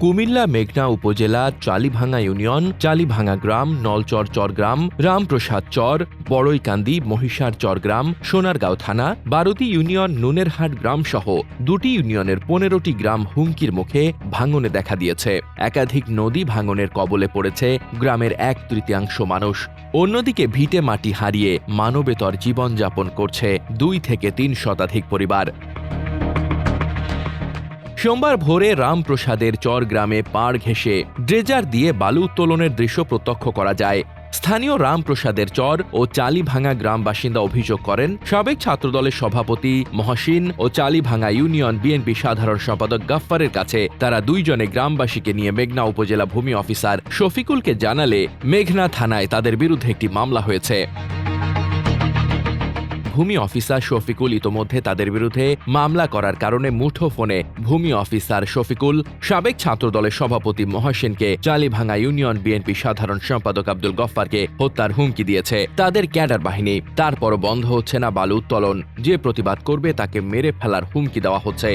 কুমিল্লা মেঘনা উপজেলা চালিভাঙ্গা ইউনিয়ন চালিভাঙ্গা গ্রাম নলচর চরগ্রাম রামপ্রসাদ চর বড়ইকান্দি মহিষার চরগ্রাম সোনারগাঁও থানা ১২টি ইউনিয়ন নুনেরহাট গ্রাম সহ ২টি ইউনিয়নের ১৫টি গ্রাম হুমকির মুখে ভাঙনে দেখা দিয়েছে। একাধিক নদী ভাঙনের কবলে পড়েছে গ্রামের ১/৩ মানুষ। অন্যদিকে ভিটে মাটি হারিয়ে মানবেতর জীবনযাপন করছে ২ থেকে ৩ শতাধিক পরিবার। সোমবার ভোরে রামপ্রসাদের চর গ্রামে পাড় ঘেঁষে ড্রেজার দিয়ে বালু উত্তোলনের দৃশ্য প্রত্যক্ষ করা যায়। স্থানীয় রামপ্রসাদের চর ও চালিভাঙ্গা গ্রাম বাসিন্দা অভিযোগ করেন, সাবেক ছাত্রদলের সভাপতি মহসিন ও চালিভাঙ্গা ইউনিয়ন বিএনপি সাধারণ সম্পাদক গাফফারের কাছে তারা দুইজনে গ্রামবাসীকে নিয়ে মেঘনা উপজেলা ভূমি অফিসার শফিকুলকে জানালে মেঘনা থানায় তাদের বিরুদ্ধে একটি মামলা হয়েছে। ভূমি অফিসার শফিকুল ইতোমধ্যে তাদের বিরুদ্ধে মামলা করার কারণে মুঠোফোনে ভূমি অফিসার শফিকুল সাবেক ছাত্রদলের সভাপতি মহসিনকে চালিভাঙ্গা ইউনিয়ন বিএনপি সাধারণ সম্পাদক আব্দুল গফফারকে হত্যার হুমকি দিয়েছে তাদের ক্যাডার বাহিনী। তারপরও বন্ধ হচ্ছে না বালু উত্তোলন। যে প্রতিবাদ করবে তাকে মেরে ফেলার হুমকি দেওয়া হচ্ছে।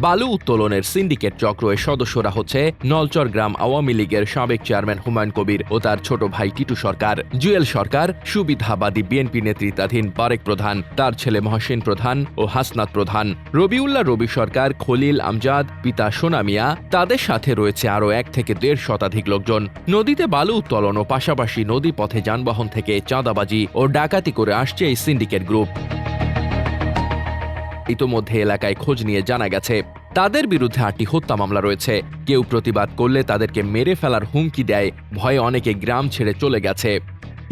বালু উত্তোলনের সিন্ডিকেট চক্রের সদস্যরা হচ্ছে নলচর গ্রাম আওয়ামী লীগের সাবেক চেয়ারম্যান হুমায়ুন কবির ও তার ছোট ভাই টিটু সরকার, জুয়েল সরকার, সুবিধাবাদী বিএনপি নেতৃত্বাধীন বারেক প্রধান, তার ছেলে মহসিন প্রধান ও হাসনাত প্রধান, রবিউল্লাহ রবি সরকার, খলিল আমজাদ, পিতা সোনা মিয়া। তাদের সাথে রয়েছে আরও ১ থেকে ১.৫ শতাধিক লোকজন। নদীতে বালু উত্তোলন ও পাশাপাশি নদী পথে যানবাহন থেকে চাঁদাবাজি ও ডাকাতি করে আসছে এই সিন্ডিকেট গ্রুপ। ইতোমধ্যে এলাকায় খোঁজ নিয়ে জানা গেছে তাদের বিরুদ্ধে ৮টি হত্যা মামলা রয়েছে। কেউ প্রতিবাদ করলে তাদেরকে মেরে ফেলার হুমকি দেয়। ভয়ে অনেকে গ্রাম ছেড়ে চলে গেছে।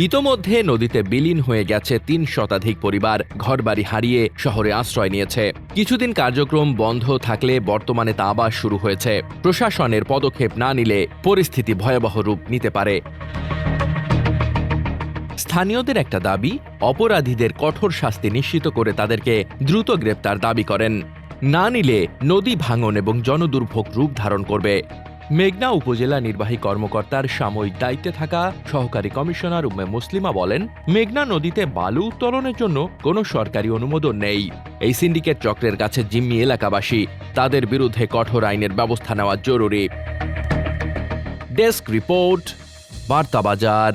ইতোমধ্যে নদীতে বিলীন হয়ে গেছে ৩ শতাধিক পরিবার। ঘরবাড়ি হারিয়ে শহরে আশ্রয় নিয়েছে। কিছুদিন কার্যক্রম বন্ধ থাকলে বর্তমানে তা আবার শুরু হয়েছে। প্রশাসনের পদক্ষেপ না নিলে পরিস্থিতি ভয়াবহ রূপ নিতে পারে। স্থানীয়দের একটা দাবি, অপরাধীদের কঠোর শাস্তি নিশ্চিত করে তাদেরকে দ্রুত গ্রেপ্তার দাবি করেন। না নিলে নদী ভাঙন এবং জনদুর্ভোগ রূপ ধারণ করবে। মেঘনা উপজেলা নির্বাহী কর্মকর্তার সাময়িক দায়িত্বে থাকা সহকারী কমিশনার উম্মে মুসলিমা বলেন, মেঘনা নদীতে বালু উত্তোলনের জন্য কোনো সরকারি অনুমোদন নেই। এই সিন্ডিকেট চক্রের কাছে জিম্মি এলাকাবাসী। তাদের বিরুদ্ধে কঠোর আইনের ব্যবস্থা নেওয়া জরুরি। ডেস্ক রিপোর্ট, বার্তা বাজার।